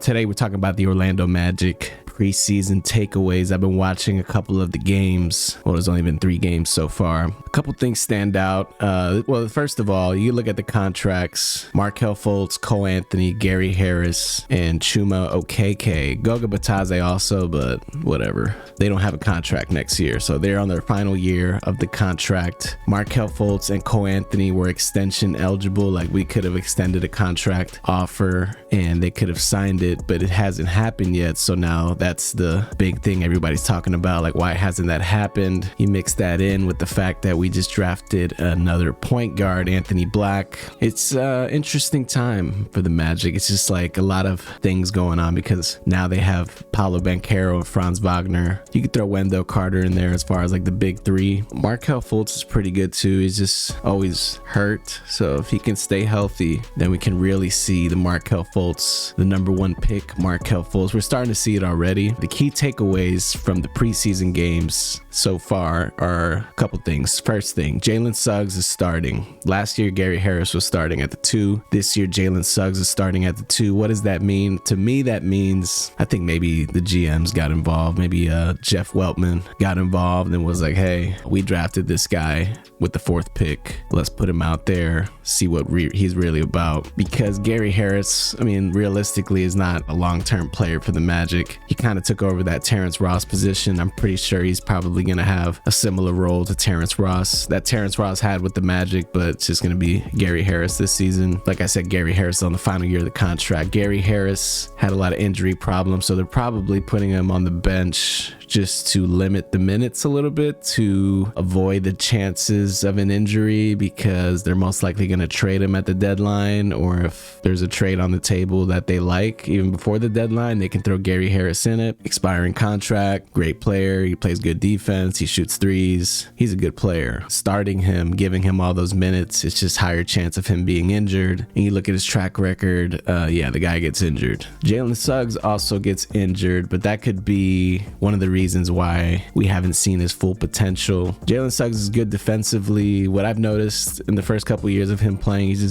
Today we're talking about the Orlando Magic preseason takeaways. I've been watching a couple of the games. Well, there's only been 3 games so far. A couple things stand out. Well, first of all, you look at the contracts. Markelle Fultz, Cole Anthony, Gary Harris, and Chuma Okeke. Goga Batadze also, but whatever. They don't have a contract next year, so they're on their final year of the contract. Markelle Fultz and Cole Anthony were extension eligible. Like, we could have extended a contract offer and they could have signed it, but it hasn't happened yet. So now that's the big thing everybody's talking about. Like, why hasn't that happened? You mix that in with the fact that we just drafted another point guard, Anthony Black. It's an interesting time for the Magic. It's just like a lot of things going on because now they have Paolo Banchero and Franz Wagner. You could throw Wendell Carter in there as far as like the big 3. Markelle Fultz is pretty good too. He's just always hurt. So if he can stay healthy, then we can really see the Markelle Fultz, the number 1 pick, Markelle Fultz. We're starting to see it already. The key takeaways from the preseason games so far are a couple things. First thing, Jaylen Suggs is starting. Last year, Gary Harris was starting at the 2. This year, Jaylen Suggs is starting at the 2. What does that mean? To me, that means, I think maybe the GMs got involved. Maybe Jeff Weltman got involved and was like, hey, we drafted this guy with the 4th pick. Let's put him out there, see what he's really about. Because Gary Harris, I mean, realistically is not a long-term player for the Magic. He kind of took over that Terrence Ross position. I'm pretty sure he's probably going to have a similar role to Terrence Ross that Terrence Ross had with the Magic, but it's just going to be Gary Harris this season. Like I said, Gary Harris is on the final year of the contract. Gary Harris had a lot of injury problems, so they're probably putting him on the bench just to limit the minutes a little bit to avoid the chances of an injury, because they're most likely going to trade him at the deadline, or if there's a trade on the table that they like even before the deadline, they can throw Gary Harris in it. Expiring contract, great player, he plays good defense, he shoots threes, he's a good player. Starting him, giving him all those minutes, it's just higher chance of him being injured. And you look at his track record, yeah, the guy gets injured. Jaylen Suggs also gets injured, but that could be one of the reasons why we haven't seen his full potential. Jaylen Suggs is good defensively. What I've noticed in the first couple of years of him playing, he's just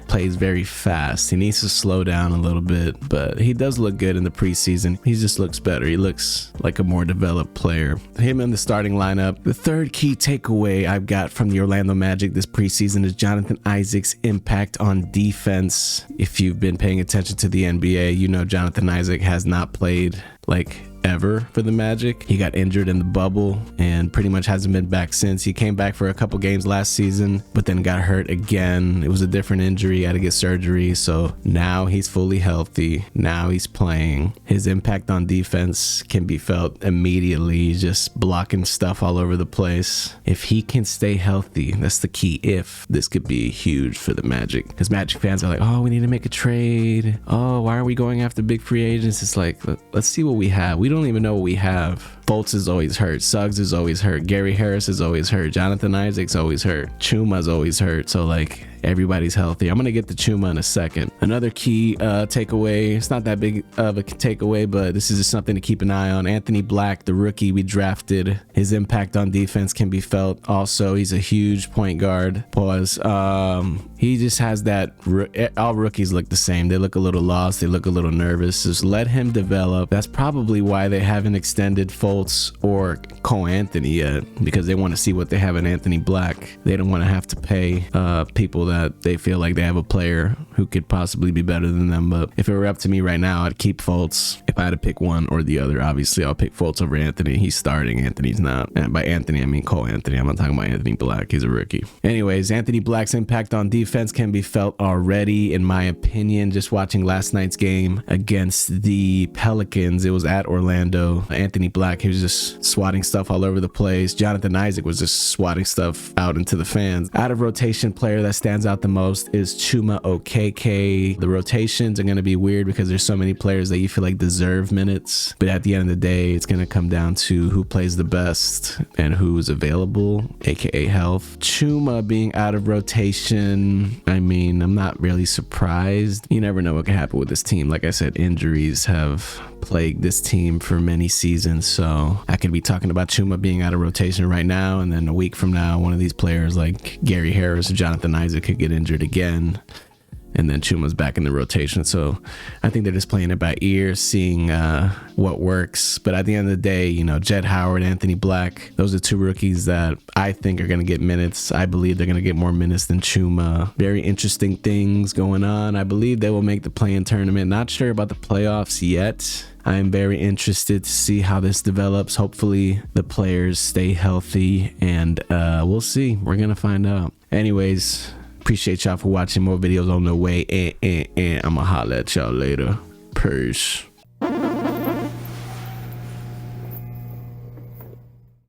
plays very fast. He needs to slow down a little bit, but he does look good in the preseason. He just looks better. He looks like a more developed player. Him in the starting lineup. The third key takeaway I've got from the Orlando Magic this preseason is Jonathan Isaac's impact on defense. If you've been paying attention to the NBA, you know Jonathan Isaac has not played like ever for the Magic. He got injured in the bubble and pretty much hasn't been back since. He came back for a couple games last season, but then got hurt again. It was a different injury, had to get surgery. So now he's fully healthy. Now he's playing. His impact on defense can be felt immediately. He's just blocking stuff all over the place. If he can stay healthy, that's the key. If this could be huge for the Magic, because Magic fans are like, oh, we need to make a trade. Oh, why are we going after big free agents? It's like, let's see what we have. We don't even know what we have. Fultz is always hurt. Suggs is always hurt. Gary Harris is always hurt. Jonathan Isaac's always hurt. Chuma's always hurt. So like, everybody's healthy. I'm gonna get to Chuma in a second. Another key takeaway, it's not that big of a takeaway, but this is just something to keep an eye on. Anthony Black, the rookie we drafted, his impact on defense can be felt. Also, he's a huge point guard. He just has that, all rookies look the same. They look a little lost. They look a little nervous. Just let him develop. That's probably why they haven't extended Fultz or Cole Anthony yet, because they want to see what they have in Anthony Black. They don't want to have to pay people that they feel like they have a player who could possibly be better than them. But if it were up to me right now, I'd keep Fultz. If I had to pick one or the other, obviously I'll pick Fultz over Anthony. He's starting. Anthony's not. And by Anthony, I mean Cole Anthony. I'm not talking about Anthony Black. He's a rookie. Anyways, Anthony Black's impact on defense can be felt already, in my opinion. Just watching last night's game against the Pelicans, it was at Orlando. Anthony Black, he was just swatting stuff all over the place. Jonathan Isaac was just swatting stuff out into the fans. Out of rotation player that stands out the most is Chuma Okeke. The rotations are going to be weird because there's so many players that you feel like deserve minutes, but at the end of the day, it's going to come down to who plays the best and who's available, aka health. Chuma being out of rotation, I mean, I'm not really surprised. You never know what can happen with this team. Like I said, injuries have plagued this team for many seasons, so I could be talking about Chuma being out of rotation right now, and then a week from now, one of these players like Gary Harris or Jonathan Isaac could get injured again. and then Chuma's back in the rotation. So I think they're just playing it by ear, seeing what works. But at the end of the day, you know, Jett Howard, Anthony Black, those are two rookies that I think are going to get minutes. I believe they're going to get more minutes than Chuma. Very interesting things going on. I believe they will make the play-in tournament. Not sure about the playoffs yet. I am very interested to see how this develops. Hopefully the players stay healthy, and we'll see. We're going to find out. Anyways, appreciate y'all for watching. More videos on the way, and I'ma holla at y'all later. Peace.